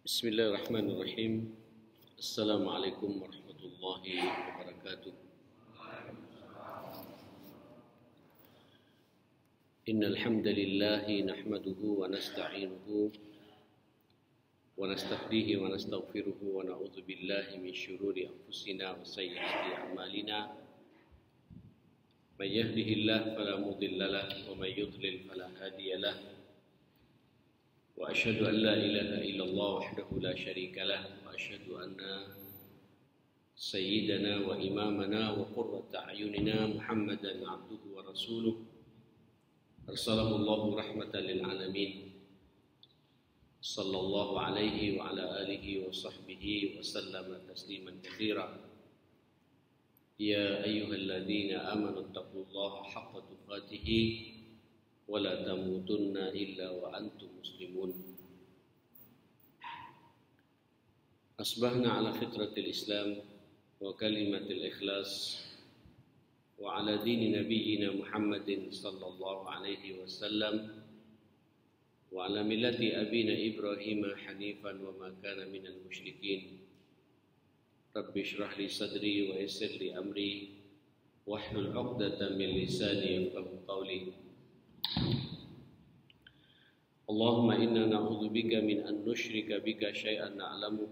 Bismillahirrahmanirrahim. Assalamualaikum warahmatullahi wabarakatuh. Innal hamdalillah nahmaduhu wa nasta'inuhu wa nastahdihi wa nastaghfiruhu wa na'udzu billahi min syururi anfusina wa sayyiati a'malina. May yahdihillahu fala mudilla lahu wa may yudlil fala hadiya lahu. وأشهد أن لا إله إلا الله وحده لا شريك له وأشهد أن سيدنا وإمامنا وقرة أعيننا محمدا عبده ورسوله أرسله الله رحمة للعالمين صلى الله عليه وعلى آله وصحبه وسلم تسليما كثيرا يا أيها الذين آمنوا اتقوا الله حق تقاته ولا تموتن إلا وأنتم مسلمون أصبحنا على فطرة الإسلام وكلمة الإخلاص وعلى دين نبينا محمد صلى الله عليه وسلم وعلى ملة أبينا إبراهيم حنيفا وما كان من المشركين رب اشرح لي صدري ويسر لي أمري واحلل عقدة من لساني يفقهوا قولي اللهم إنا نعوذ بك من أن نشرك بك شيئا نعلمه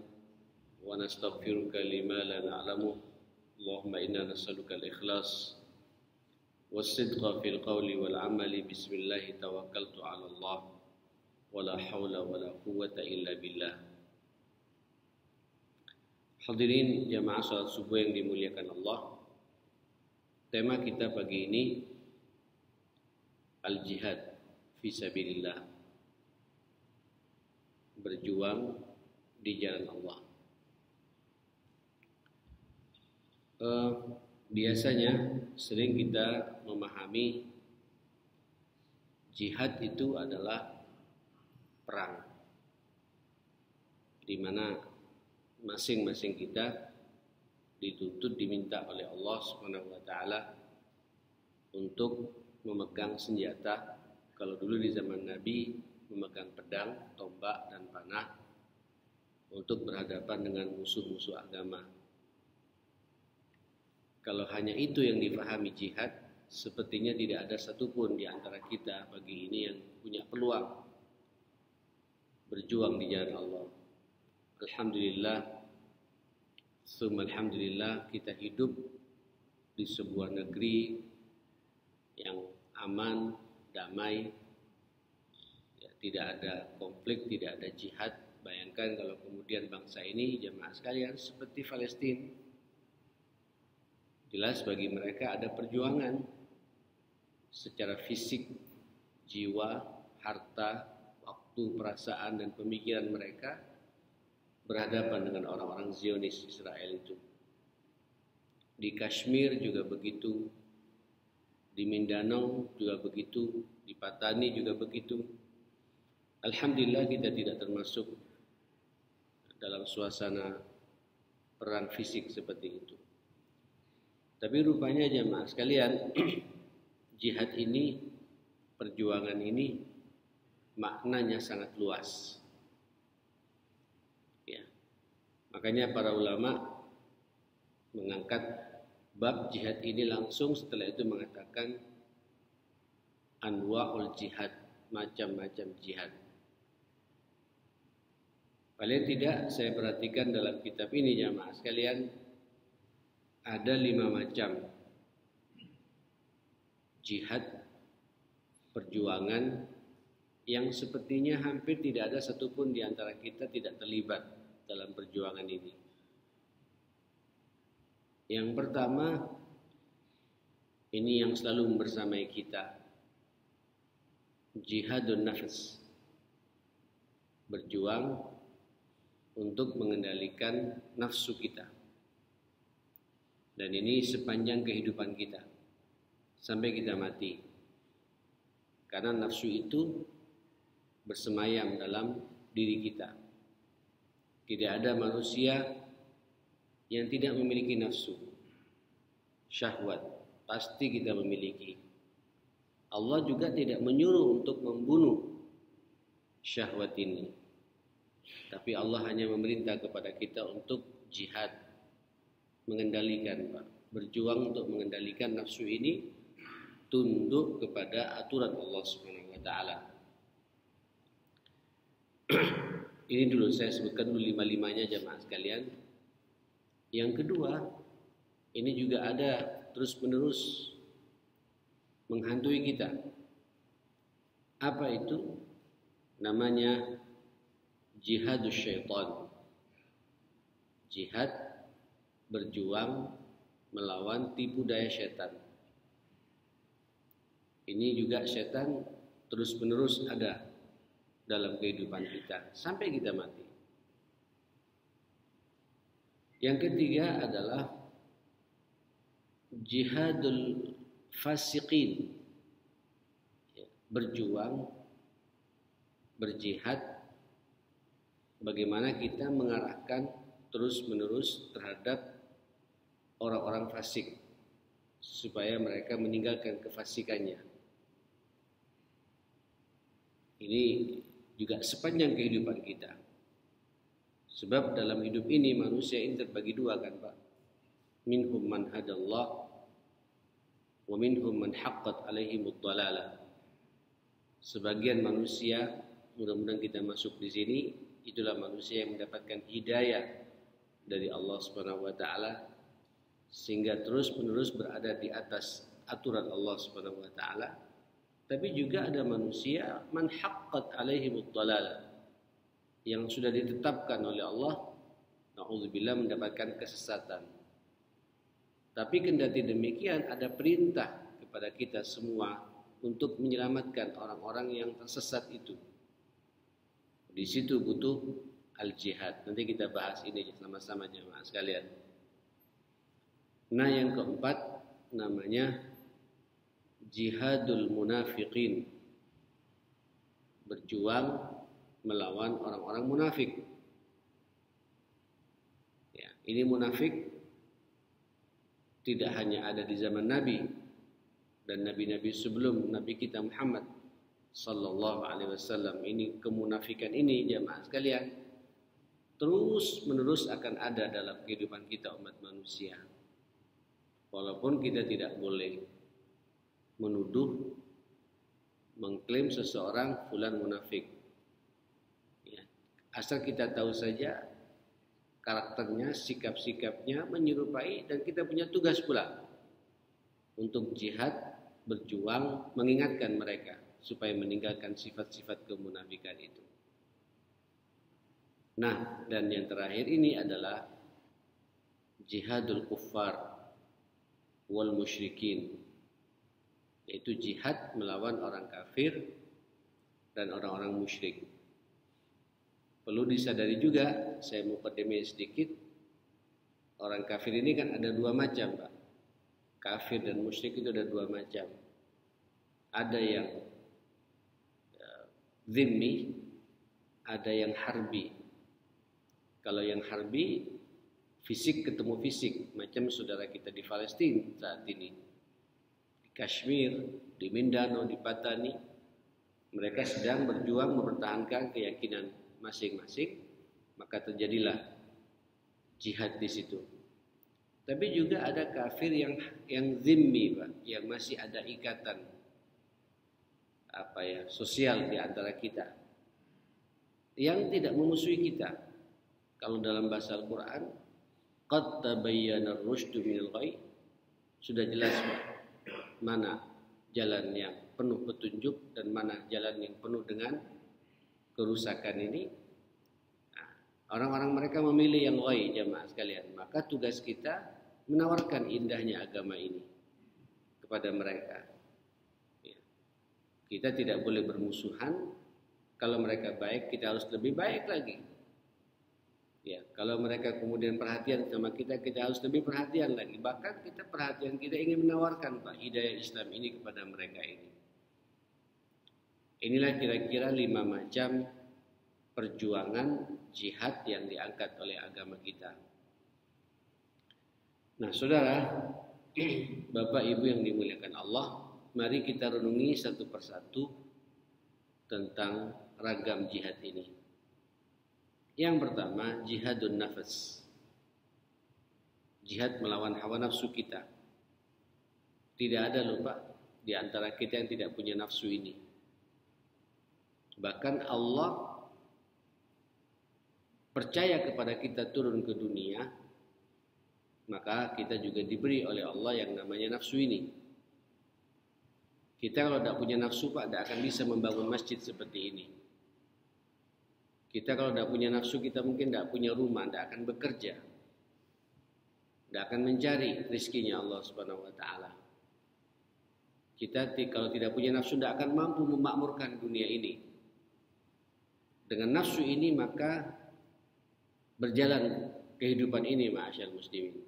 ونستغفرك لما لا نعلمه اللهم إنا نسألك الإخلاص والصدق في القول والعمل بسم الله توكلت على الله ولا حول ولا قوة إلا بالله. Hadirin jamaah salat subuh yang dimuliakan Allah. Tema kita pagi ini al-jihad fi sabilillah, berjuang di jalan Allah. Biasanya sering kita memahami jihad itu adalah perang, di mana masing-masing kita dituntut diminta oleh Allah Subhanahu wa taala untuk memegang senjata. Kalau dulu di zaman Nabi memegang pedang, tombak, dan panah untuk berhadapan dengan musuh-musuh agama. Kalau hanya itu yang difahami jihad, sepertinya tidak ada satupun di antara kita pagi ini yang punya peluang berjuang di jalan Allah. Alhamdulillah, summa alhamdulillah, kita hidup di sebuah negeri yang aman, damai, ya, tidak ada konflik, tidak ada jihad. Bayangkan kalau kemudian bangsa ini, jamaah sekalian, seperti Palestina. Jelas bagi mereka ada perjuangan secara fisik, jiwa, harta, waktu, perasaan, dan pemikiran mereka berhadapan dengan orang-orang Zionis Israel itu. Di Kashmir juga begitu, di Mindanao juga begitu, di Patani juga begitu. Alhamdulillah kita tidak termasuk dalam suasana perang fisik seperti itu. Tapi rupanya jamaah sekalian, jihad ini, perjuangan ini maknanya sangat luas. Ya. Makanya para ulama mengangkat bab jihad ini langsung setelah itu mengatakan anwa'ul jihad, macam-macam jihad. Paling tidak saya perhatikan dalam kitab ini jamaah sekalian, ada 5 macam jihad, perjuangan yang sepertinya hampir tidak ada satupun di antara kita tidak terlibat dalam perjuangan ini. Yang pertama, ini yang selalu membersamai kita, jihadun nafs, berjuang untuk mengendalikan nafsu kita. Dan ini sepanjang kehidupan kita, sampai kita mati. Karena nafsu itu bersemayam dalam diri kita. Tidak ada manusia yang tidak memiliki nafsu. Syahwat pasti kita memiliki. Allah juga tidak menyuruh untuk membunuh syahwat ini. Tapi Allah hanya memerintah kepada kita untuk jihad, mengendalikan, Pak. Berjuang untuk mengendalikan nafsu ini, tunduk kepada aturan Allah Subhanahu wa taala. Ini dulu saya sebutkan dulu lima-limanya jamaah sekalian. Yang kedua, ini juga ada terus-menerus menghantui kita. Apa itu? Namanya jihadus syaitan. Jihad berjuang melawan tipu daya syaitan. Ini juga syaitan terus-menerus ada dalam kehidupan kita sampai kita mati. Yang ketiga adalah jihadul fasiqin. Berjuang, berjihad, bagaimana kita mengarahkan terus-menerus terhadap orang-orang fasik supaya mereka meninggalkan kefasikannya. Ini juga sepanjang kehidupan kita. Sebab dalam hidup ini manusia ini terbagi dua kan Pak. Minhum man hadallah wa minhum man haqqat alaihimud dhalalah. Sebagian manusia, mudah-mudahan kita masuk di sini, itulah manusia yang mendapatkan hidayah dari Allah Subhanahu wa taala sehingga terus-menerus berada di atas aturan Allah Subhanahu wa taala. Tapi juga ada manusia man haqqat alaihimud dhalalah, yang sudah ditetapkan oleh Allah, na'udzubillah, mendapatkan kesesatan. Tapi kendati demikian ada perintah kepada kita semua untuk menyelamatkan orang-orang yang tersesat itu. Di situ butuh al-jihad. Nanti kita bahas ini sama-sama jemaah sekalian. Nah, yang keempat namanya jihadul munafiqin. Berjuang melawan orang-orang munafik. Ya, ini munafik tidak hanya ada di zaman Nabi dan nabi-nabi sebelum Nabi kita Muhammad sallallahu alaihi wasallam. Ini kemunafikan ini jemaah sekalian terus menerus akan ada dalam kehidupan kita umat manusia. Walaupun kita tidak boleh menuduh, mengklaim seseorang fulan munafik. Ya, asal kita tahu saja karakternya, sikap-sikapnya menyerupai, dan kita punya tugas pula untuk jihad, berjuang, mengingatkan mereka supaya meninggalkan sifat-sifat kemunafikan itu. Nah, dan yang terakhir ini adalah jihadul kuffar wal musyrikin, yaitu jihad melawan orang kafir dan orang-orang musyrik. Perlu disadari juga, saya mau mukadimah sedikit, orang kafir ini kan ada dua macam Pak. Kafir dan musyrik itu ada dua macam. Ada yang zimmi, ada yang harbi. Kalau yang harbi, fisik ketemu fisik, macam saudara kita di Palestina saat ini, di Kashmir, di Mindanao, di Patani, mereka sedang berjuang mempertahankan keyakinan masing-masing, maka terjadilah jihad di situ. Tapi juga ada kafir yang zimmi, Pak, yang masih ada ikatan sosial di antara kita, yang tidak memusuhi kita. Kalau dalam bahasa Al-Quran, qad tabayyana ar-rusydu minal ghayy, sudah jelas Pak, mana jalan yang penuh petunjuk dan mana jalan yang penuh dengan kerusakan ini. Nah, orang-orang mereka memilih yang ghayy jamaah sekalian. Maka tugas kita menawarkan indahnya agama ini kepada mereka. Ya. Kita tidak boleh bermusuhan. Kalau mereka baik, kita harus lebih baik lagi. Ya, kalau mereka kemudian perhatian sama kita, kita harus lebih perhatian lagi. Bahkan perhatian kita ingin menawarkan Pak hidayah Islam ini kepada mereka ini. Inilah kira-kira 5 macam perjuangan jihad yang diangkat oleh agama kita. Nah, saudara, Bapak Ibu yang dimuliakan Allah, mari kita renungi satu persatu tentang ragam jihad ini. Yang pertama, jihadun nafas. Jihad melawan hawa nafsu kita. Tidak ada lupa di antara kita yang tidak punya nafsu ini. Bahkan Allah percaya kepada kita turun ke dunia, maka kita juga diberi oleh Allah yang namanya nafsu ini. Kita kalau tidak punya nafsu, Pak, tidak akan bisa membangun masjid seperti ini. Kita kalau tidak punya nafsu, kita mungkin tidak punya rumah, tidak akan bekerja, tidak akan mencari rizkinya Allah Subhanahu wa Ta'ala. Kita kalau tidak punya nafsu, tidak akan mampu memakmurkan dunia ini. Dengan nafsu ini maka berjalan kehidupan ini, ma'asyal muslimin.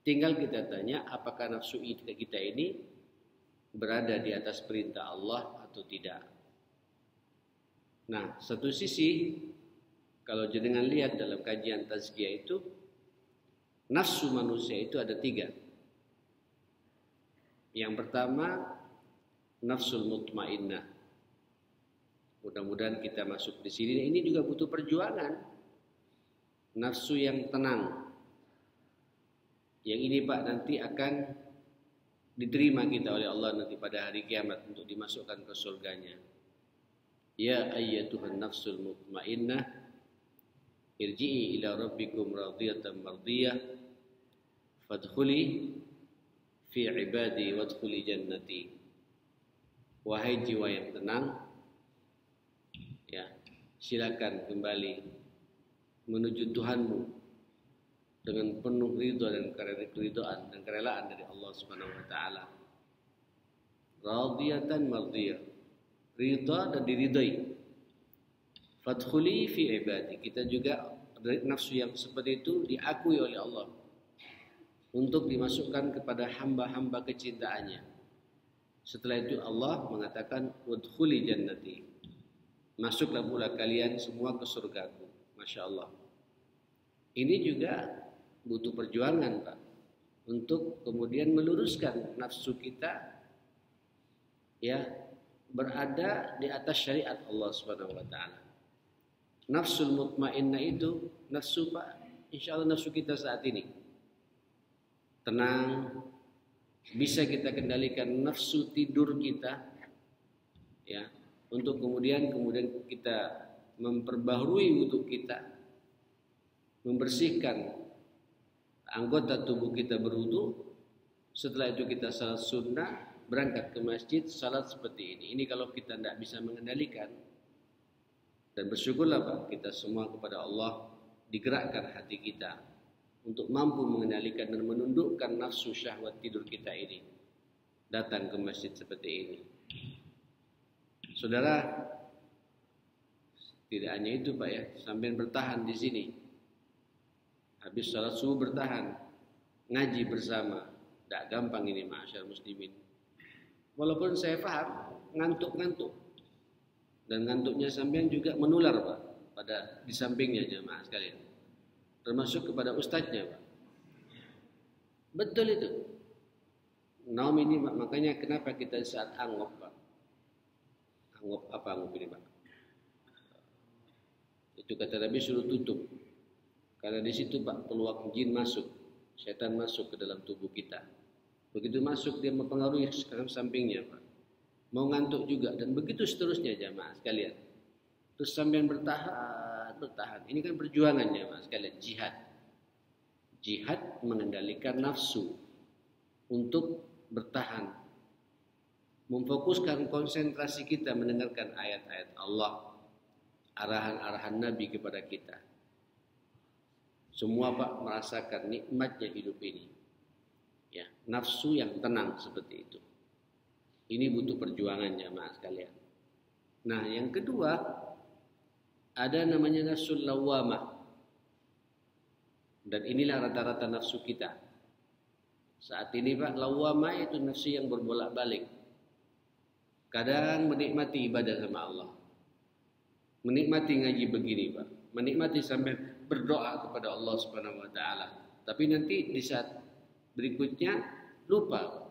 Tinggal kita tanya, apakah nafsu kita ini berada di atas perintah Allah atau tidak. Nah, satu sisi, kalau jenengan lihat dalam kajian tazkiyah itu, nafsu manusia itu ada 3. Yang pertama, nafsul mutmainnah. Mudah-mudahan kita masuk di sini. Ini juga butuh perjuangan. Nafsu yang tenang. Yang ini, Pak, nanti akan diterima kita oleh Allah nanti pada hari kiamat untuk dimasukkan ke surganya. Ya ayyatuhan nafsul mutmainnah, irji'i ila rabbikum radiyatan mardiyah, fadkhuli fi ibadi wadkhuli jannati. Wahai jiwa yang tenang, ya, silakan kembali menuju Tuhanmu dengan penuh ridho dan keridhaan dan kerelaan dari Allah Subhanahu wa taala. Radiyatan mardiyah, ridha dan diridhai. Fadkhuli fi ibadi, kita juga nafsu yang seperti itu diakui oleh Allah untuk dimasukkan kepada hamba-hamba kecintaannya. Setelah itu Allah mengatakan wadkhuli jannati, masuklah pula kalian semua ke surgaku. Masya Allah. Ini juga butuh perjuangan, Pak, untuk kemudian meluruskan nafsu kita, ya, berada di atas syariat Allah Subhanahu wa taala. Nafsul mutmainnah itu nafsu, Pak, insya Allah nafsu kita saat ini tenang, bisa kita kendalikan nafsu tidur kita, ya, untuk kemudian kita memperbaharui wudu kita, membersihkan anggota tubuh kita berwudu. Setelah itu kita salat sunnah, berangkat ke masjid, salat seperti ini. Ini kalau kita tidak bisa mengendalikan. Dan bersyukurlah, Pak, kita semua kepada Allah digerakkan hati kita untuk mampu mengendalikan dan menundukkan nafsu syahwat tidur kita ini, datang ke masjid seperti ini. Saudara, tidak hanya itu, Pak, ya, sambil bertahan di sini. Habis salat subuh bertahan, ngaji bersama. Tidak gampang ini, ma'asyar muslimin. Walaupun saya paham ngantuk-ngantuk, dan ngantuknya sampean juga menular, Pak, pada di sampingnya jemaah sekalian, termasuk kepada ustadznya, Pak. Betul itu. Naum ini, Pak, makanya kenapa kita saat angop, Pak. Angop apa angop ini, Pak? Itu kata Nabi suruh tutup. Karena di situ, Pak, peluang jin masuk, setan masuk ke dalam tubuh kita. Begitu masuk dia mempengaruhi sampingnya, Pak. Mau ngantuk juga, dan begitu seterusnya jamaah sekalian. Terus sampean bertahan. Ini kan perjuangan jamaah sekalian, jihad. Jihad mengendalikan nafsu untuk bertahan. Memfokuskan konsentrasi kita mendengarkan ayat-ayat Allah, arahan-arahan Nabi kepada kita. Semua, Pak, merasakan nikmatnya hidup ini. Ya, nafsu yang tenang seperti itu. Ini butuh perjuangan jamaah sekalian. Nah, yang kedua, ada namanya nafsul lawamah. Dan inilah rata-rata nafsu kita. Saat ini, Pak, lawamah itu nafsu yang berbolak-balik. Kadang menikmati ibadah sama Allah. Menikmati ngaji begini, Pak. Menikmati sampai berdoa kepada Allah Subhanahu wa taala. Tapi nanti di saat berikutnya lupa.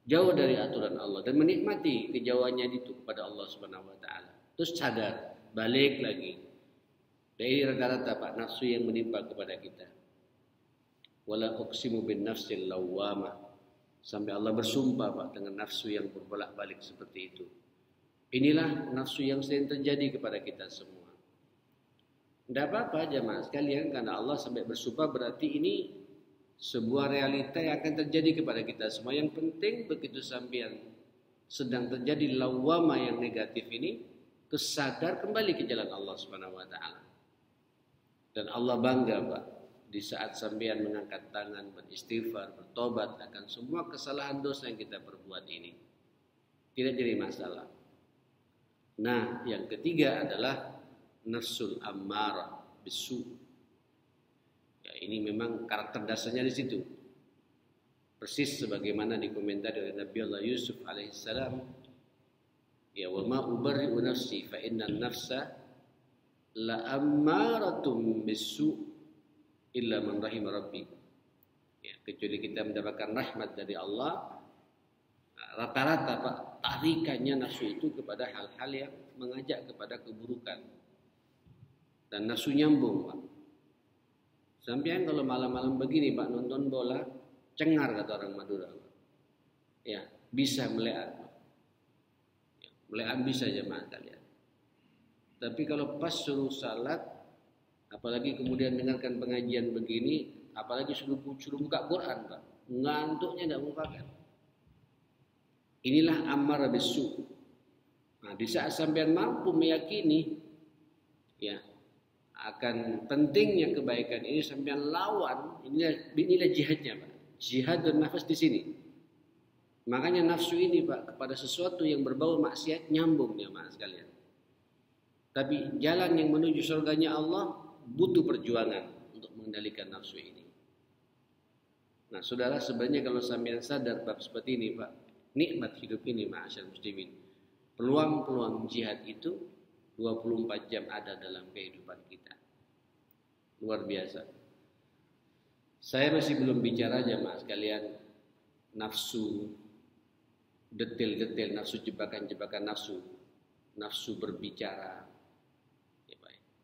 Jauh dari aturan Allah dan menikmati kejauhannya itu kepada Allah Subhanahu wa taala. Terus sadar balik lagi. Dari rata-rata Pak nafsu yang menimpa kepada kita. Wala uqsimu bin nafsil lawwamah. Sampai Allah bersumpah Pak dengan nafsu yang berbolak-balik seperti itu. Inilah nafsu yang sering terjadi kepada kita semua. Tidak apa-apa jemaah sekalian, karena Allah sampai bersumpah berarti ini sebuah realita yang akan terjadi kepada kita semua. Yang penting begitu sampean sedang terjadi lawwamah yang negatif ini, kesadar kembali ke jalan Allah Subhanahu wa taala. Dan Allah bangga Pak di saat sampean mengangkat tangan, beristighfar, bertobat akan semua kesalahan dosa yang kita perbuat ini. Tidak jadi masalah. Nah, yang ketiga adalah nafsul ammarah bisu. Ya, ini memang karakter dasarnya di situ. Persis sebagaimana dikomentari oleh Nabi Allah Yusuf alaihissalam. Ya, wa ma ubarri'u nafsi fa innan nafsa la ammaratum bisu illa man rahim rabbi. Ya, kecuali kita mendapatkan rahmat dari Allah, rata-rata Pak tarikannya nafsu itu kepada hal-hal yang mengajak kepada keburukan. Dan nafsu nyambung Pak. Sampai kalau malam-malam begini Pak nonton bola, cengar kata orang Madura. Ya, bisa melean. Ya, melean bisa jemaah kalian. Tapi kalau pas suruh salat, apalagi kemudian dengarkan pengajian begini, apalagi suruh buka Quran Pak, ngantuknya tidak mufakat. Inilah ammar bisu. Nah, di saat sampean mampu meyakini ya akan pentingnya kebaikan ini, sampean lawan, inilah jihadnya Pak. Jihad dan nafas di sini. Makanya nafsu ini Pak kepada sesuatu yang berbau maksiat nyambung ya Mas sekalian. Tapi jalan yang menuju surganya Allah butuh perjuangan untuk mengendalikan nafsu ini. Nah, saudara, sebenarnya kalau sampean sadar bab seperti ini Pak, nikmat hidup ini ma'asyar muslimin. Peluang-peluang jihad itu 24 jam ada dalam kehidupan kita. Luar biasa. Saya masih belum bicara jemaah sekalian nafsu detail-detail, nafsu jebakan-jebakan nafsu, nafsu berbicara,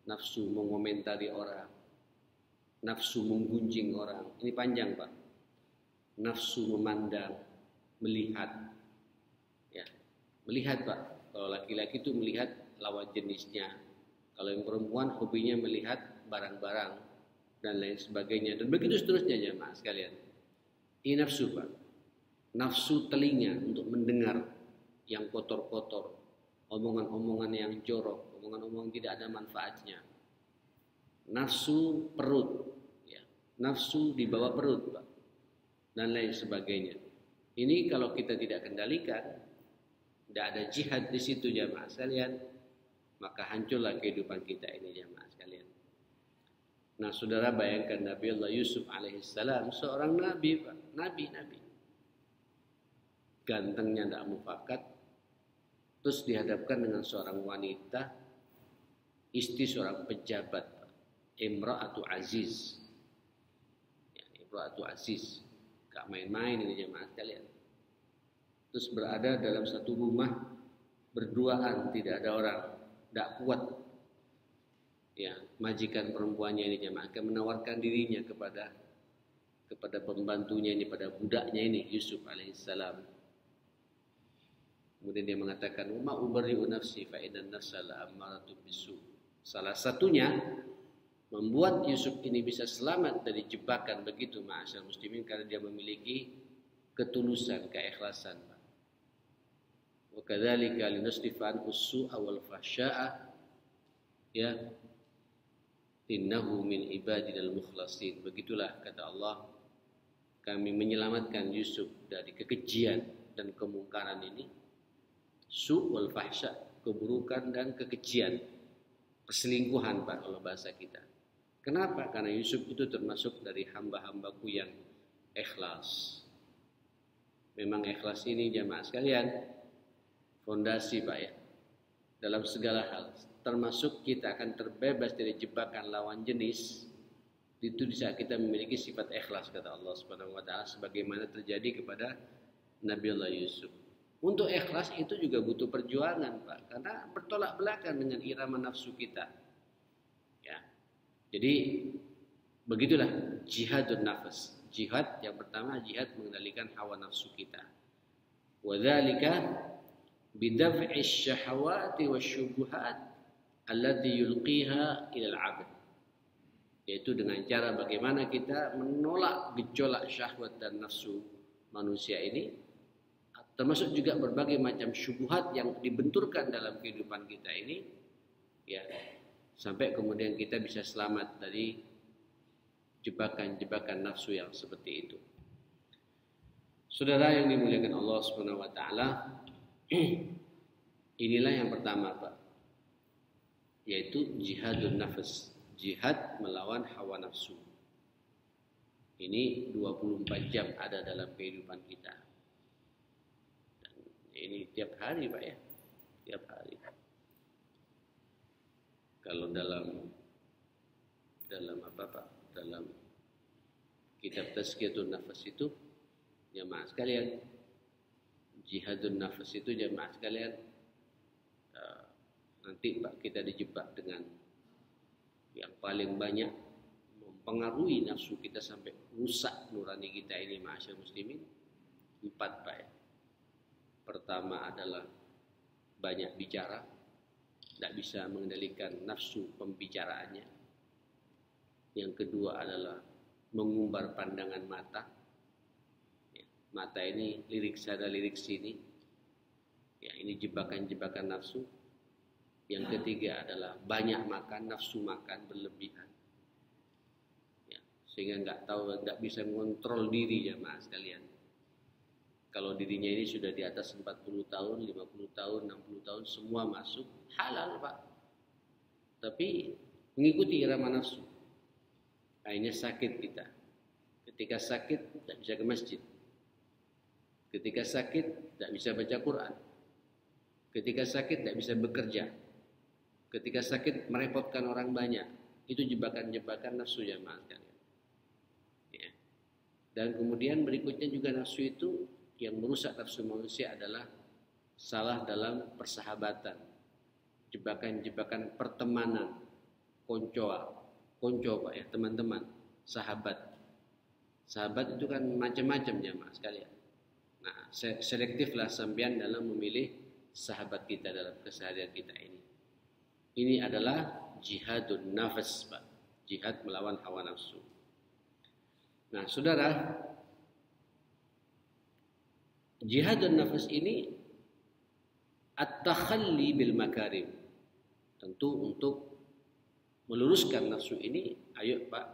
nafsu mengomentari orang, nafsu menggunjing orang. Ini panjang Pak. Nafsu memandang, melihat. Ya, melihat Pak. Kalau laki-laki itu melihat lawan jenisnya. Kalau yang perempuan hobinya melihat barang-barang dan lain sebagainya. Dan begitu seterusnya jemaah sekalian. Ini nafsu Pak. Nafsu telinga untuk mendengar yang kotor-kotor, omongan-omongan yang jorok, omongan-omongan tidak ada manfaatnya. Nafsu perut, ya. Nafsu di bawah perut Pak, dan lain sebagainya. Ini kalau kita tidak kendalikan, tidak ada jihad di situ jamaah sekalian, maka hancurlah kehidupan kita ini jamaah sekalian. Nah, saudara bayangkan Nabi Allah Yusuf alaihissalam seorang nabi Pak, nabi. Gantengnya tidak mufakat, terus dihadapkan dengan seorang wanita, istri seorang pejabat, Imra'atu Aziz. Ya, Imra'atu Aziz, gak main-main ini jemaah sekalian. Terus berada dalam satu rumah berduaan, tidak ada orang, tidak kuat. Ya, majikan perempuannya ini jemaah akan menawarkan dirinya kepada pembantunya ini, pada budaknya ini Yusuf alaihissalam. Kemudian dia mengatakan, "Ma ubarri'u nafsi fa innan nafsa la'ammaratun bisu." Salah satunya membuat Yusuf ini bisa selamat dari jebakan begitu ma'asyar muslimin, karena dia memiliki ketulusan, keikhlasan. Wa kadzalika linasrifa anhu as-su'a wal fahsya'a ya innahu min ibadinal mukhlasin. Begitulah kata Allah, kami menyelamatkan Yusuf dari kekejian dan kemungkaran ini. Su' wal fahsya, keburukan dan kekejian, perselingkuhan Pak kalau bahasa kita. Kenapa? Karena Yusuf itu termasuk dari hamba-hambaku yang ikhlas. Memang ikhlas ini jamaah sekalian fondasi Pak ya, dalam segala hal. Termasuk kita akan terbebas dari jebakan lawan jenis itu di saat kita memiliki sifat ikhlas kata Allah Subhanahu wa taala, sebagaimana terjadi kepada Nabi Allah Yusuf. Untuk ikhlas itu juga butuh perjuangan, Pak, karena bertolak belakang dengan irama nafsu kita. Ya. Jadi begitulah jihadun nafas. Jihad yang pertama, jihad mengendalikan hawa nafsu kita. Wadzalika bidaf'i syahawati wasyubuhat allati yulqiha ila al-'abd. Yaitu dengan cara bagaimana kita menolak gejolak syahwat dan nafsu manusia ini, termasuk juga berbagai macam syubhat yang dibenturkan dalam kehidupan kita ini, ya, sampai kemudian kita bisa selamat dari jebakan-jebakan nafsu yang seperti itu. Saudara yang dimuliakan Allah Subhanahu wa taala, inilah yang pertama, Pak, yaitu jihadun nafas, jihad melawan hawa nafsu. Ini 24 jam ada dalam kehidupan kita. Dan ini tiap hari, Pak, ya. Tiap hari. Kalau dalam apa, Pak? Dalam kitab Tazkiyatun Nafas itu, jamaah sekalian, jihadun nafas itu jamaah sekalian, nanti Pak kita dijebak dengan yang paling banyak mempengaruhi nafsu kita sampai rusak nurani kita ini, ma'asyar muslimin. 4, Pak, ya. Pertama adalah banyak bicara, tidak bisa mengendalikan nafsu pembicaraannya. Yang kedua adalah mengumbar pandangan mata. Mata ini lirik sana lirik sini, ya, ini jebakan-jebakan nafsu. Yang ketiga adalah banyak makan, nafsu makan berlebihan, ya, sehingga nggak bisa mengontrol diri, jamaah sekalian. Kalau dirinya ini sudah di atas 40 tahun, 50 tahun, 60 tahun, semua masuk halal, Pak, tapi mengikuti irama nafsu, akhirnya sakit kita. Ketika sakit tidak bisa ke masjid. Ketika sakit tidak bisa baca Quran. Ketika sakit tidak bisa bekerja. Ketika sakit merepotkan orang banyak. Itu jebakan-jebakan nafsu, jamaah sekalian. Ya. Dan kemudian berikutnya juga nafsu itu yang merusak nafsu manusia adalah salah dalam persahabatan. Jebakan-jebakan pertemanan, konco, Pak, ya, teman-teman, sahabat. Sahabat itu kan macam-macam, jamaah sekalian. Nah, selektiflah sampean dalam memilih sahabat kita dalam keseharian kita ini. Ini adalah jihadun nafas, Pak. Jihad melawan hawa nafsu. Nah, saudara, jihadun nafas ini at-takhalli bil makarim. Tentu untuk meluruskan nafsu ini, ayo, Pak,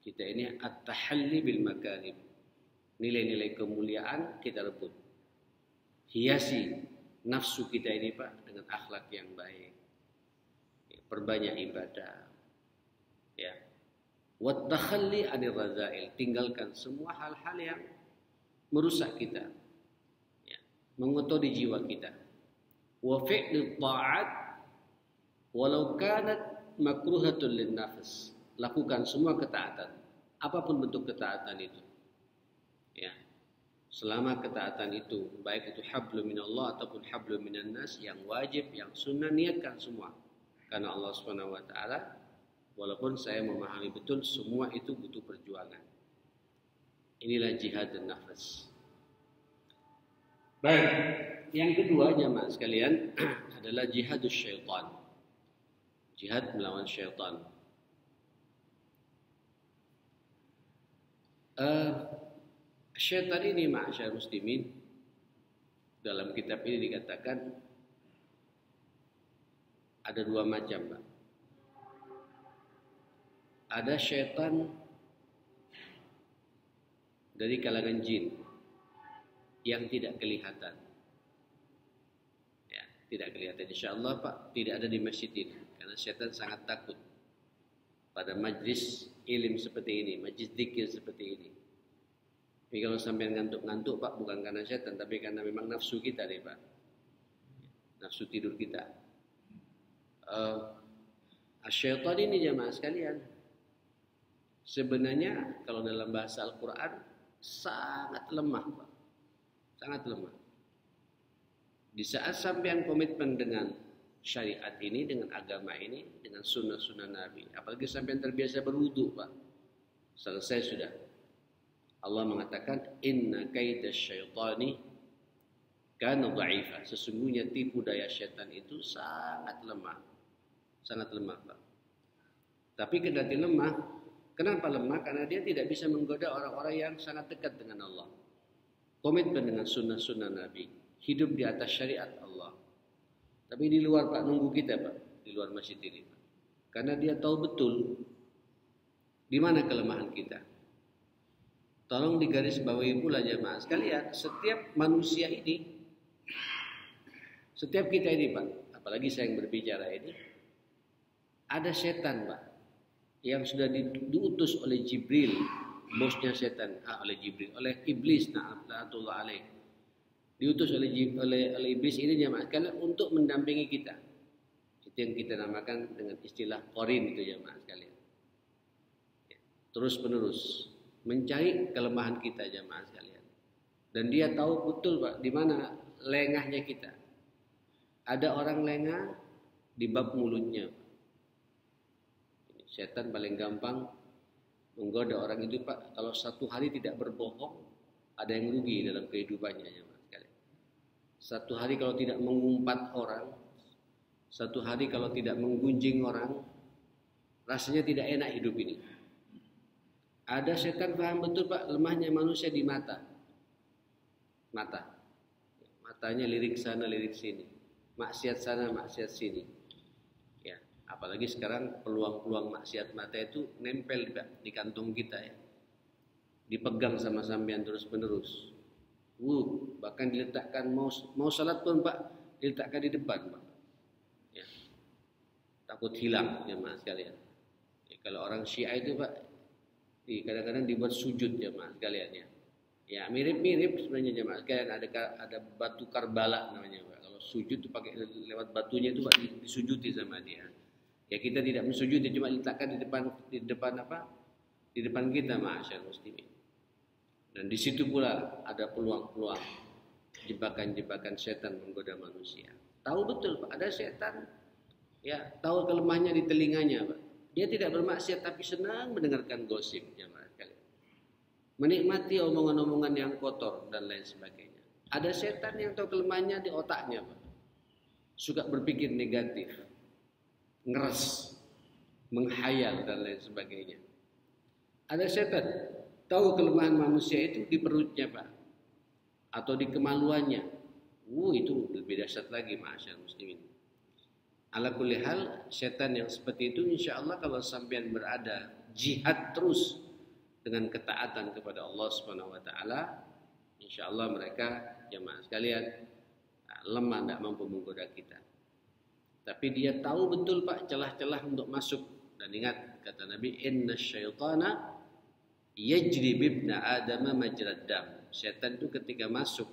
kita ini at-tahalli bil makarim. Nilai-nilai kemuliaan kita rebut. Hiasi nafsu kita ini, Pak, dengan akhlak yang baik. Ya, perbanyak ibadah. Ya. Wat takhalli 'anil radzail, tinggalkan semua hal-hal yang merusak kita. Ya, mengotori jiwa kita. Wa fi'lit ta'at walau kanat makruhatun lin nafs. Lakukan semua ketaatan, apapun bentuk ketaatan itu. Ya, selama ketaatan itu baik itu hablum minallah ataupun hablum minan nas, yang wajib, yang sunnah, niatkan semua karena Allah Subhanahu wa taala. Walaupun saya memahami betul semua itu butuh perjuangan. Inilah jihad dan nafas. Baik, yang kedua, jamaah sekalian, adalah jihadus syaitan. Jihad melawan syaitan. Syaitan ini, ma'asyar muslimin, dalam kitab ini dikatakan ada 2 macam, Pak. Ada syaitan dari kalangan jin yang tidak kelihatan. Ya, tidak kelihatan. Insyaallah, Pak, tidak ada di masjid ini karena syaitan sangat takut pada majlis ilmu seperti ini, majlis zikir seperti ini. Tapi kalau sampai ngantuk-ngantuk, Pak, bukan karena syaitan, tapi karena memang nafsu kita deh, Pak. Nafsu tidur kita. Syaitan ini, jamaah sekalian, sebenarnya kalau dalam bahasa Al-Quran sangat lemah, Pak. Sangat lemah. Di saat sampean komitmen dengan syariat ini, dengan agama ini, dengan sunnah-sunnah Nabi, apalagi sampean terbiasa berwudu, Pak, selesai sudah. Allah mengatakan inna kaidasyaitani kana dha'ifa. Sesungguhnya tipu daya syaitan itu sangat lemah. Sangat lemah, Pak. Tapi kendati lemah, kenapa lemah? Karena dia tidak bisa menggoda orang-orang yang sangat dekat dengan Allah. Komitmen dengan sunnah-sunnah Nabi, hidup di atas syariat Allah. Tapi di luar, Pak, nunggu kita, Pak, di luar masjid ini, Pak. Karena dia tahu betul di mana kelemahan kita. Tolong digarisbawahi pula jemaah sekalian, setiap manusia ini, setiap kita ini, Pak, apalagi saya yang berbicara ini, ada setan, Pak, yang sudah diutus oleh Jibril, bosnya setan, oleh iblis, na'atullah alaih. Diutus oleh iblis ini jemaah sekalian untuk mendampingi kita. Itu yang kita namakan dengan istilah qarin itu jemaah sekalian. Terus menerus mencari kelemahan kita jemaah sekalian. Dan dia tahu betul, Pak, di mana lengahnya kita. Ada orang lengah di bab mulutnya. Setan paling gampang menggoda orang itu, Pak. Kalau satu hari tidak berbohong, ada yang rugi dalam kehidupannya jemaah sekalian. Satu hari kalau tidak mengumpat orang, satu hari kalau tidak menggunjing orang, rasanya tidak enak hidup ini. Ada setan paham betul, Pak, lemahnya manusia di mata. Matanya lirik sana, lirik sini. Maksiat sana, maksiat sini. Ya, apalagi sekarang peluang-peluang maksiat mata itu nempel di kantong kita ya. Dipegang sama sampean terus-menerus. Bahkan diletakkan mau salat pun, Pak, diletakkan di depan, Pak. Ya. Takut hilang jemaah sekalian. Ya, kalau orang Syiah itu, Pak, kadang-kadang dibuat sujud jemaah sekalian ya. Ya mirip-mirip sebenarnya jemaah sekalian, ada batu Karbala namanya, Pak. Kalau sujud itu pakai lewat batunya itu, Pak, disujudi sama dia. Ya kita tidak mensujudi, cuma diletakkan di depan apa? Di depan kita, ma'asyar muslimin. Dan di situ pula ada peluang-peluang jebakan-jebakan setan menggoda manusia. Tahu betul, Pak, ada setan ya, tahu kelemahannya di telinganya, Pak. Dia tidak bermaksiat tapi senang mendengarkan gosip jemaah sekalian. Menikmati omongan-omongan yang kotor dan lain sebagainya. Ada setan yang tahu kelemahannya di otaknya, Pak. Suka berpikir negatif, ngeres, menghayal dan lain sebagainya. Ada setan tahu kelemahan manusia itu di perutnya, Pak, atau di kemaluannya. Itu lebih dahsyat lagi, ma'asyar muslimin. Ala kulli hal, setan yang seperti itu insya Allah kalau sampean berada jihad terus dengan ketaatan kepada Allah Subhanahu wa taala, insya Allah mereka jemaah sekalian lemah, tidak mampu menggoda kita. Tapi dia tahu betul, Pak, celah-celah untuk masuk. Dan ingat kata Nabi, inna syaitana yajri bibna adama majrad dam. Setan itu ketika masuk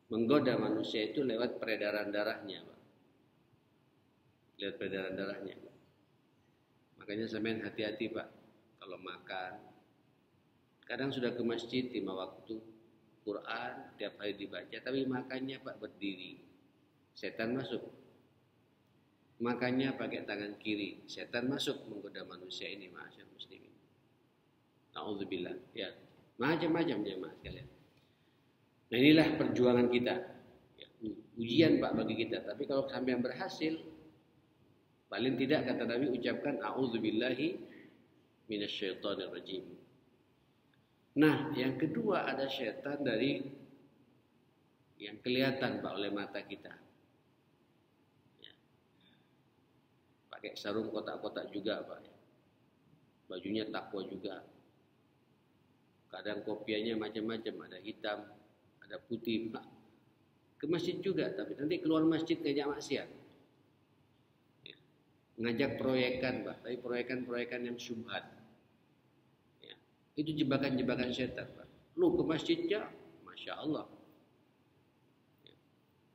menggoda manusia itu lewat peredaran darahnya, Pak. Lihat peredaran darahnya. Makanya sampean hati-hati, Pak, kalau makan. Kadang sudah ke masjid 5 waktu, Quran tiap hari dibaca, tapi makannya, Pak, berdiri. Setan masuk. Makannya pakai tangan kiri. Setan masuk menggoda manusia ini, ma'asyar muslimin. Na'udzubillah. Ya, macam-macam jemaah sekalian. Nah, inilah perjuangan kita. Ya, ujian, Pak, bagi kita. Tapi kalau sampean berhasil, paling tidak kata Nabi ucapkan a'udzubillahi minasyaitonir rajim. Nah, yang kedua ada syaitan dari yang kelihatan, Pak, oleh mata kita. Ya. Pakai sarung kotak-kotak juga, Pak. Bajunya takwa juga. Kadang kopiahnya macam-macam, ada hitam, ada putih, Pak. Ke masjid juga, tapi nanti keluar masjid ngajak maksiat. Ngajak proyekan, Pak, tapi proyekan-proyekan yang syubhat. Ya. Itu jebakan-jebakan setan, Pak. Lu ke masjidnya, Masya Allah. Ya.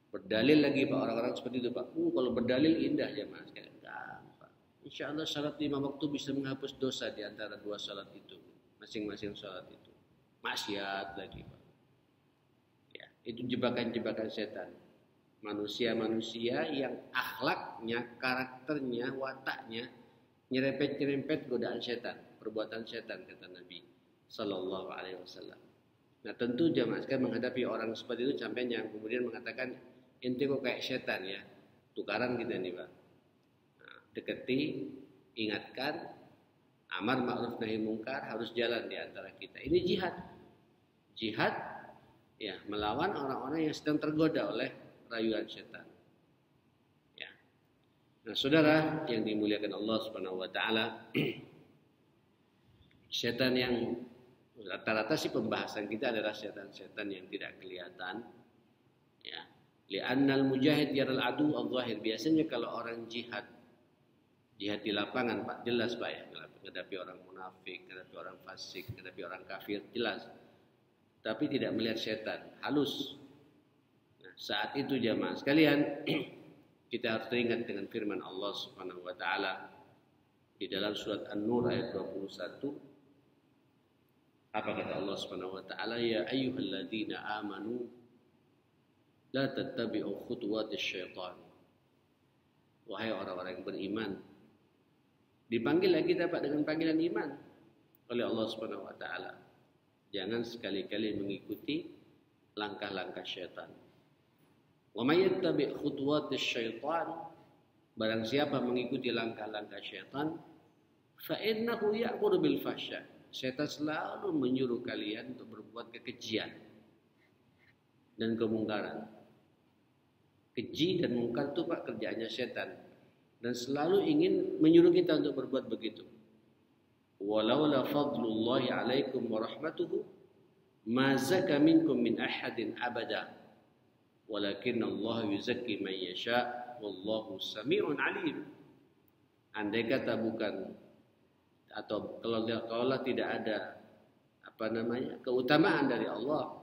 Berdalil lagi, Pak, orang-orang seperti itu, Pak. Kalau berdalil indah ya, Mas. Pak. Insya Allah salat 5 waktu bisa menghapus dosa di antara 2 salat itu. Masing-masing salat itu. Maksiat lagi, Pak. Ya. Itu jebakan-jebakan setan. Manusia-manusia yang akhlaknya, karakternya, wataknya nyerempet-nyerempet godaan setan, perbuatan setan, kata Nabi Sallallahu Alaihi Wasallam. Nah tentu jamaah sekalian menghadapi orang seperti itu sampai yang kemudian mengatakan ente kok kayak setan ya, tukaran kita nih Pak. Nah, deketi, ingatkan, amar ma'ruf nahi mungkar harus jalan di antara kita. Ini jihad, jihad ya melawan orang-orang yang sedang tergoda oleh rayuan setan. Ya. Nah saudara yang dimuliakan Allah Subhanahu Wa Taala, setan yang rata-rata sih pembahasan kita adalah setan-setan yang tidak kelihatan. Ya. Li'annal mujahid yaral adu al-zahir. Biasanya kalau orang jihad di lapangan Pak, jelas Pak ya, menghadapi orang munafik, menghadapi orang fasik, menghadapi orang kafir, jelas. Tapi tidak melihat setan, halus. Nah, saat itu jamaah sekalian, kita harus teringat dengan firman Allah Subhanahu Wa Taala di dalam surat An-Nur ayat 21. Apa kata Allah Subhanahu Wa Taala? Ya ayyuhalladzina amanu la tattabi'u khutuwatis syaitan. Wahai orang-orang yang beriman, dipanggil lagi dapat dengan panggilan iman oleh Allah Subhanahu Wa Taala. Jangan sekali-kali mengikuti langkah-langkah syaitan. Wa may yattabi' khutuwatis syaitan, barang siapa mengikuti langkah-langkah syaitan, fa innahu ya'muru bil fahsya. Syaitan selalu menyuruh kalian untuk berbuat kekejian dan kemungkaran. Keji dan mungkar itu Pak kerjaannya setan, dan selalu ingin menyuruh kita untuk berbuat begitu. Walaula fadlullahi alaikum wa rahmatuhu ma zaka minkum min ahadin abada walakin Allah yuzakki man yasha wallahu sami'un alim. Andai kata bukan atau kalau tidak ada keutamaan dari Allah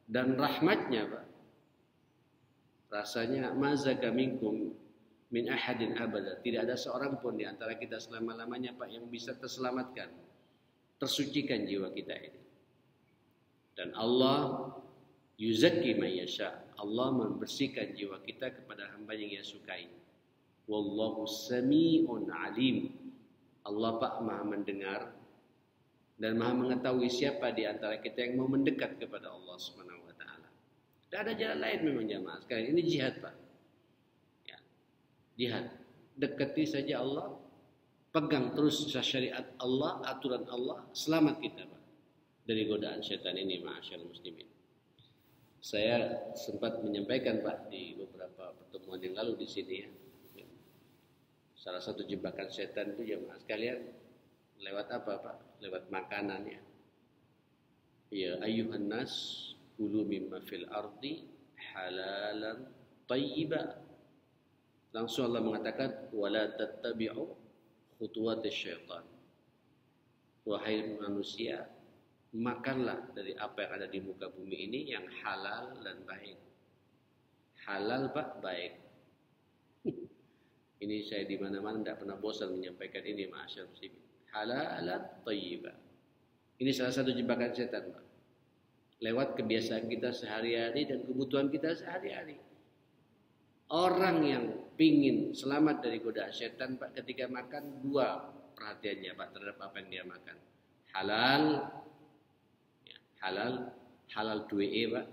dan rahmatnya Pak, rasanya mazaka minkum min ahadin abada, tidak ada seorang pun di antara kita selama-lamanya Pak yang bisa terselamatkan, tersucikan jiwa kita ini. Dan Allah yuzakki man yasha, Allah membersihkan jiwa kita kepada hamba yang Ia sukai. Wallahu sami'un alim. Allah Pak Maha mendengar dan Maha mengetahui siapa di antara kita yang mau mendekat kepada Allah Subhanahu Wa Taala. Tidak ada jalan lain memang jamaah sekalian. Ini jihad Pak. Ya, jihad. Dekati saja Allah, pegang terus syariat Allah, aturan Allah, selamat kita Pak dari godaan syaitan ini, ma'asyarul muslimin. Saya sempat menyampaikan Pak di beberapa pertemuan yang lalu di sini ya. Salah satu jebakan setan itu jemaah sekalian lewat apa Pak? Lewat makanan ya. Ya ayyuhan nas kulu mimma fil ardi halalan thayyiba. Langsung Allah mengatakan wala tattabi'u khutuwatis syaitan. Wahai manusia, makanlah dari apa yang ada di muka bumi ini yang halal dan baik. Halal Pak, baik. Ini saya di mana-mana tidak pernah bosan menyampaikan ini, ma'asyar muslimin. Halalan thayyibah. Ini salah satu jebakan setan, Pak. Lewat kebiasaan kita sehari-hari dan kebutuhan kita sehari-hari. Orang yang pingin selamat dari godaan setan, Pak, ketika makan dua perhatiannya, Pak, terhadap apa yang dia makan. Halal, ya, halal 2E, Pak,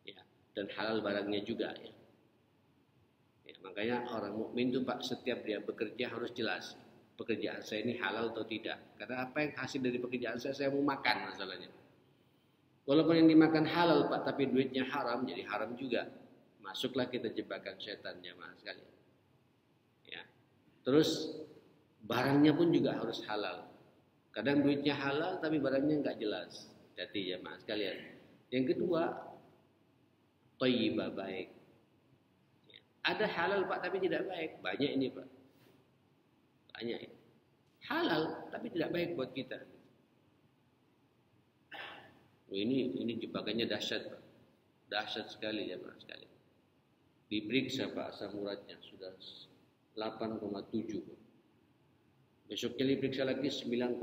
ya, dan halal barangnya juga, ya. Makanya orang mukmin itu Pak, setiap dia bekerja harus jelas pekerjaan saya ini halal atau tidak. Karena apa yang hasil dari pekerjaan saya mau makan masalahnya. Walaupun yang dimakan halal Pak, tapi duitnya haram, jadi haram juga. Masuklah kita jebakan setan jemaah sekalian. Ya. Terus barangnya pun juga harus halal. Kadang duitnya halal tapi barangnya nggak jelas. Jadi jemaah sekalian. Yang kedua, thayyibah, baik. Ada halal Pak tapi tidak baik. Banyak ini Pak. Banyak ini. Halal tapi tidak baik buat kita. Ini jebakannya dahsyat Pak. Dahsyat sekali ya Pak sekali. Diperiksa Pak asam uratnya sudah 8,7. Besoknya diperiksa lagi 9,1.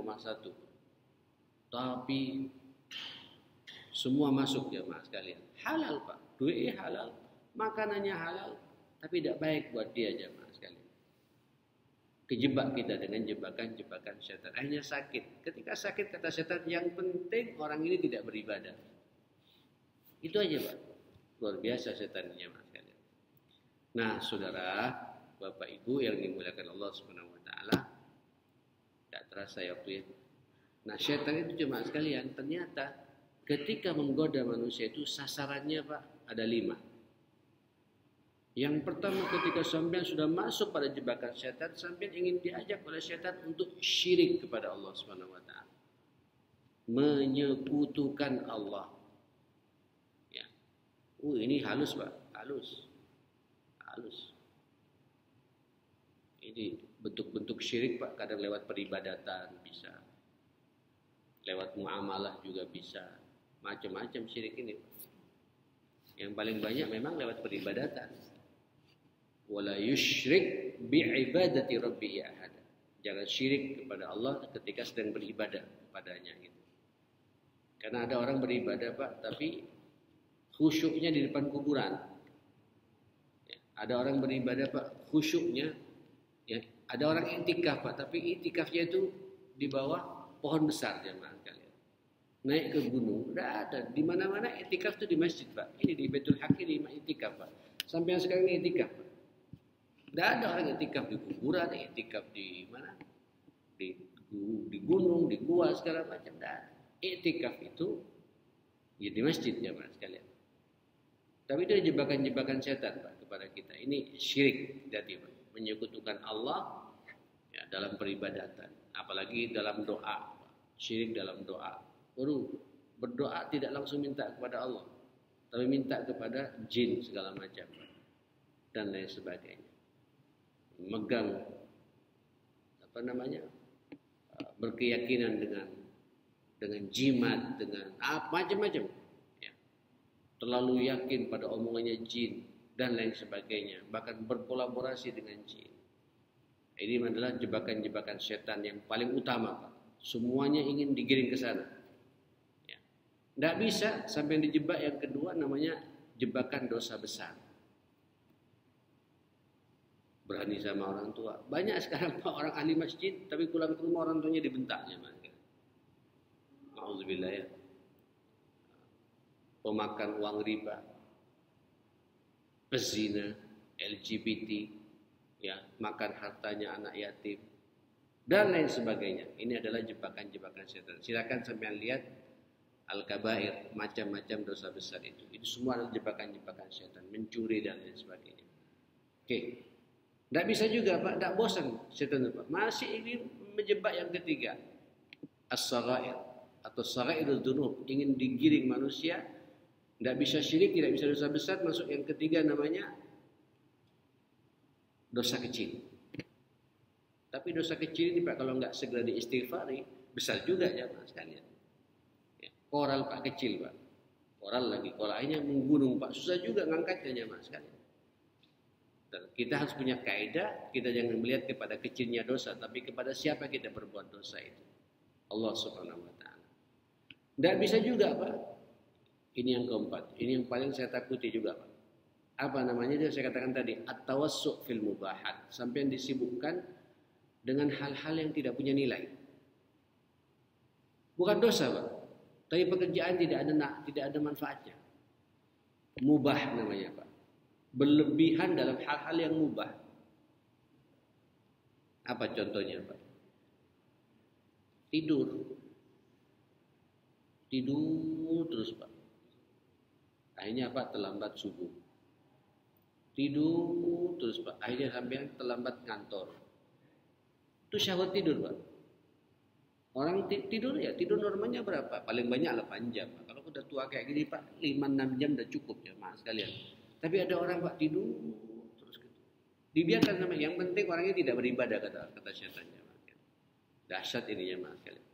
Tapi semua masuk ya Mas sekalian. Halal Pak. 2E halal. makanannya halal, tapi tidak baik buat dia jemaah sekalian. Kejebak kita dengan jebakan-jebakan setan. Akhirnya sakit. Ketika sakit kata setan, yang penting orang ini tidak beribadah. Itu aja Pak. Luar biasa setan jemaah sekalian. Nah, saudara, Bapak Ibu yang dimuliakan Allah Subhanahu wa taala, tidak terasa ya waktu itu. Nah, setan itu jemaah sekalian, ternyata ketika menggoda manusia itu sasarannya Pak ada 5. Yang pertama, ketika sampean sudah masuk pada jebakan setan, sampean ingin diajak oleh setan untuk syirik kepada Allah Subhanahu wa taala. Menyekutukan Allah. Ya. Ini halus, Pak. Halus. Ini bentuk-bentuk syirik, Pak, kadang lewat peribadatan bisa. Lewat muamalah juga bisa. Macam-macam syirik ini, Pak. Yang paling banyak memang lewat peribadatan. Wala yusyrik bi'ibadati rabbi ahad. Jangan syirik kepada Allah ketika sedang beribadah padanya gitu. Karena ada orang beribadah Pak, tapi khusyuknya di depan kuburan. Ya, ada orang beribadah Pak, khusyuknya ya, ada orang iktikaf Pak, tapi iktikafnya itu di bawah pohon besar jemaah kalian. Naik ke gunung, udah ada di mana-mana iktikaf itu di masjid Pak. Ini di Baitul Haqi di iktikaf Pak. Sampai yang sekarang ini iktikaf Pak. Tidak ada orang iktikaf di kuburan, iktikaf di mana? Di gunung, di gua segala macam. Iktikaf itu ya di masjid ya Pak sekalian. Tapi itu jebakan-jebakan setan Pak kepada kita. Ini syirik berarti Pak, menyekutukan Allah ya, dalam peribadatan, apalagi dalam doa. Pak. Syirik dalam doa. Baru berdoa tidak langsung minta kepada Allah, tapi minta kepada jin segala macam Pak, dan lain sebagainya. Megang berkeyakinan dengan jimat, dengan macam-macam ya. Terlalu yakin pada omongannya jin dan lain sebagainya, bahkan berkolaborasi dengan jin. Ini adalah jebakan-jebakan setan yang paling utama Pak. Semuanya ingin digiring ke sana ya. Tidak bisa sampai dijebak. Yang kedua namanya jebakan dosa besar. Berani sama orang tua. Banyak sekarang Pak orang ahli masjid, tapi pulang ke rumah orang tuanya dibentaknya. Alhamdulillah ya. Pemakan uang riba, pezina, LGBT, ya, makan hartanya anak yatim, dan lain sebagainya. Ini adalah jebakan-jebakan setan. Silakan sampean lihat Al-Kabair, macam-macam dosa besar itu. Itu semua adalah jebakan-jebakan setan, mencuri dan lain sebagainya. Oke. Tidak bisa juga Pak, tidak bosan setan Pak. Masih ingin menjebak yang ketiga, as-sagair atau sagairul dzunub, ingin digiring manusia. Tidak bisa syirik, tidak bisa dosa besar. Masuk yang ketiga namanya dosa kecil. Tapi dosa kecil ini Pak, kalau nggak segera diistighfari, besar juga ya Pak sekalian. Ya, koral Pak kecil Pak, koral lagi, koralnya menggunung Pak, susah juga ngangkatnya Pak sekalian. Dan kita harus punya kaidah, kita jangan melihat kepada kecilnya dosa, tapi kepada siapa kita berbuat dosa itu. Allah Subhanahu wa taala. Tidak bisa juga Pak. Ini yang keempat, ini yang paling saya takuti juga Pak. Apa namanya? Saya katakan tadi, at-tawassu' fil mubahat. Sampai yang disibukkan dengan hal-hal yang tidak punya nilai. Bukan dosa Pak, tapi pekerjaan tidak ada manfaatnya. Mubah namanya Pak. Berlebihan dalam hal-hal yang mubah. Apa contohnya Pak? Tidur terus Pak. Akhirnya Pak terlambat subuh. Tidur terus Pak. Akhirnya sampai terlambat kantor. Itu syahwat tidur Pak. Orang tidur ya, tidur normalnya berapa? Paling banyak 8 jam Pak. Kalau udah tua kayak gini Pak, 5-6 jam udah cukup ya Mas sekalian. Tapi ada orang Pak tidur terus gitu. Dibiarkan sama, yang penting orangnya tidak beribadah kata syaitannya. Dahsyat ininya Mas sekalian.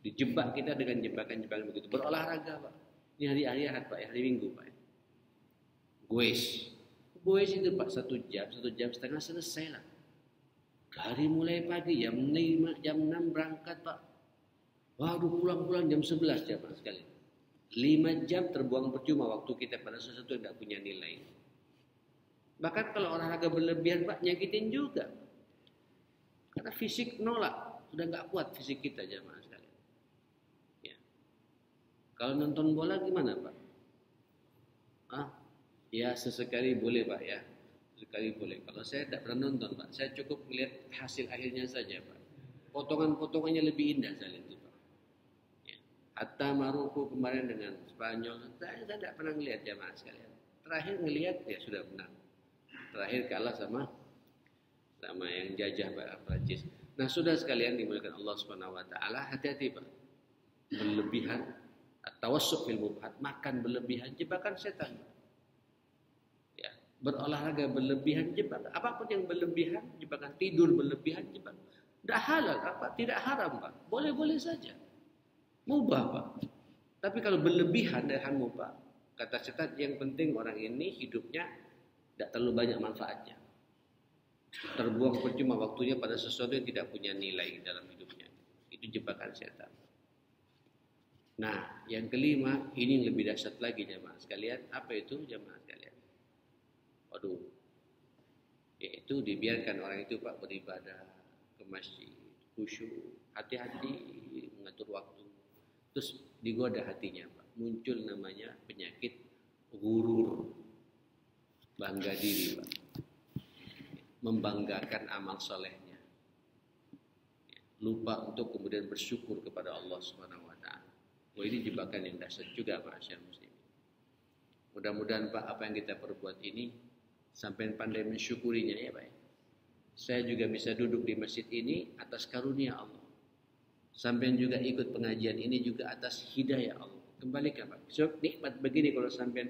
Dijebak kita dengan jebakan-jebakan begitu. Berolahraga Pak. Ini hari Ahad Pak, hari Minggu Pak. Goes itu Pak 1 jam setengah selesai lah. Hari mulai pagi jam 5, jam 6 berangkat Pak. Waduh pulang jam 11 jam Pak sekalian. 5 jam terbuang percuma waktu kita pada sesuatu yang tidak punya nilai. Bahkan kalau olahraga berlebihan Pak, nyakitin juga. Karena fisik nolak, sudah nggak kuat fisik kita jamaah sekalian. Ya. Kalau nonton bola gimana Pak? Ya sesekali boleh Pak ya. Sekali boleh. Kalau saya tidak pernah nonton Pak, saya cukup melihat hasil akhirnya saja Pak. Potongan-potongannya lebih indah saya lihat itu Pak. Ya. Hatta Maroko kemarin dengan Spanyol, saya tidak pernah melihat jamaah sekalian. Terakhir ngelihat ya sudah menang. Terakhir kalah sama yang jajah Prancis. Nah, sudah sekalian dimuliakan Allah Subhanahu wa taala, hati-hati Pak. Berlebihan tawassuq fil mubhat, makan berlebihan jebakan setan. Ya, berolahraga berlebihan jebakan, apapun yang berlebihan jebakan, tidur berlebihan jebakan. Tidak halal apa? Tidak haram Pak. Boleh-boleh saja. Mubah Pak. Tapi kalau berlebihan dan mubah, kata setan yang penting orang ini hidupnya tidak terlalu banyak manfaatnya. Terbuang percuma waktunya pada sesuatu yang tidak punya nilai dalam hidupnya. Itu jebakan setan. Nah, yang kelima, ini yang lebih dahsyat lagi jemaah sekalian. Apa itu jemaah sekalian? Waduh. Yaitu dibiarkan orang itu Pak beribadah ke masjid, khusyuk, hati-hati mengatur waktu. Terus digoda hatinya Pak. Muncul namanya penyakit gurur. Bangga diri Pak. Membanggakan amal solehnya, lupa untuk kemudian bersyukur kepada Allah Subhanahu wa taala. Wah, ini jebakan yang dahsyat juga Pak Syekh Muslim. Mudah-mudahan Pak apa yang kita perbuat ini sampai pandai mensyukurinya ya Pak. Saya juga bisa duduk di masjid ini atas karunia Allah. Sampai juga ikut pengajian ini juga atas hidayah Allah. Kembalikan Pak. So, nikmat begini kalau sampai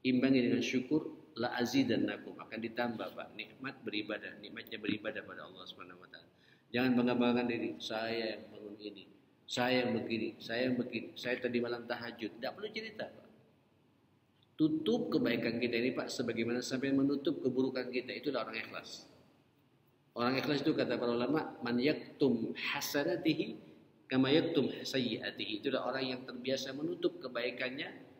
imbangi dengan syukur, la azidannakum, akan ditambah Pak nikmat beribadah, nikmatnya beribadah pada Allah Subhanahu wa taala. Jangan bangga-banggakan diri, saya yang bangun ini, saya yang begini, saya tadi malam tahajud. Tidak perlu cerita Pak. Tutup kebaikan kita ini Pak sebagaimana sampai menutup keburukan kita. Itulah orang ikhlas. Orang ikhlas itu kata para ulama, man yaktum hasanatihi kama yaktum sayyiatihi. Itulah orang yang terbiasa menutup kebaikannya,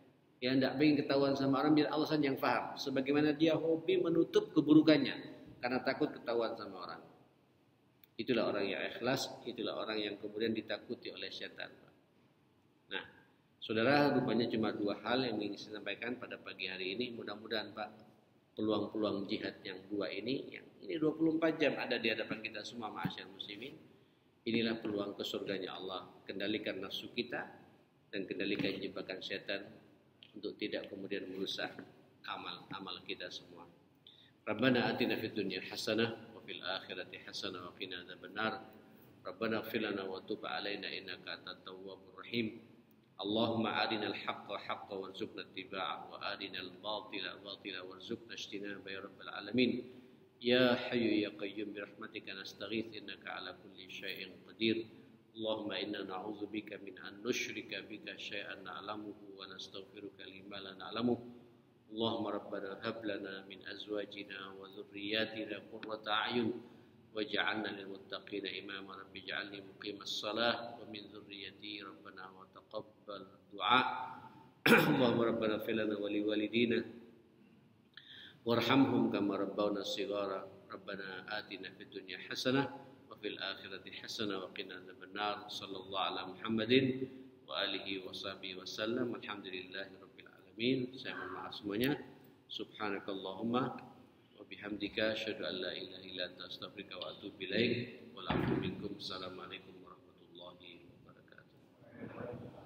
yang tidak ingin ketahuan sama orang, biar Allah saja yang faham. Sebagaimana dia hobi menutup keburukannya karena takut ketahuan sama orang. Itulah orang yang ikhlas, itulah orang yang kemudian ditakuti oleh syaitan. Nah, saudara, rupanya cuma dua hal yang ingin saya sampaikan pada pagi hari ini. Mudah-mudahan Pak, peluang-peluang jihad yang dua ini 24 jam ada di hadapan kita semua ma'asyar muslimin. Inilah peluang ke surganya Allah. Kendalikan nafsu kita dan kendalikan jebakan syaitan untuk tidak kemudian merusak amal kita semua. Rabbana atina fid dunya hasanah wa fil akhirati hasanah wa qina adzabannar. Rabbana ighfir lana wa tub 'alaina innaka antat tawwabur rahim. Allahumma arinal haqqa haqqan warzuqna ittiba'ah wa arinal batila batila warzuqna ijtinaba ya rabbal alamin. Ya hayyu ya qayyum bi rahmatika nastaghits innaka 'ala kulli syai'in qadir. Allahumma inna na'udzu bika min an nusyrika bika syai'an na'lamuhu wa nastaghfiruka lima la na'lamuh. Allahumma rabbana hab lana min azwajina wa dhurriyyatina qurrata a'yun waj'alna lil muttaqina imama. Rabbi ij'alni muqimas shalah wa min dhurriyyati rabbana wa taqabbal du'a. Allahumma rabbana ighfir lana wa li walidina warhamhum kama rabbawna shighara. Rabbana atina fid dunya hasanah fil akhirati hasanah wa qina adzabannar. Sallallahu ala Muhammadin wa alihi wa sahbihi wasallam. Alhamdulillahi rabbil alamin. Saya mohon maaf semuanya. Subhanakallahumma wa bihamdika asyhadu an la ilaha illa anta astaghfiruka wa atubu ilaik. Wal 'afwu minkum. Assalamualaikum warahmatullahi wabarakatuh.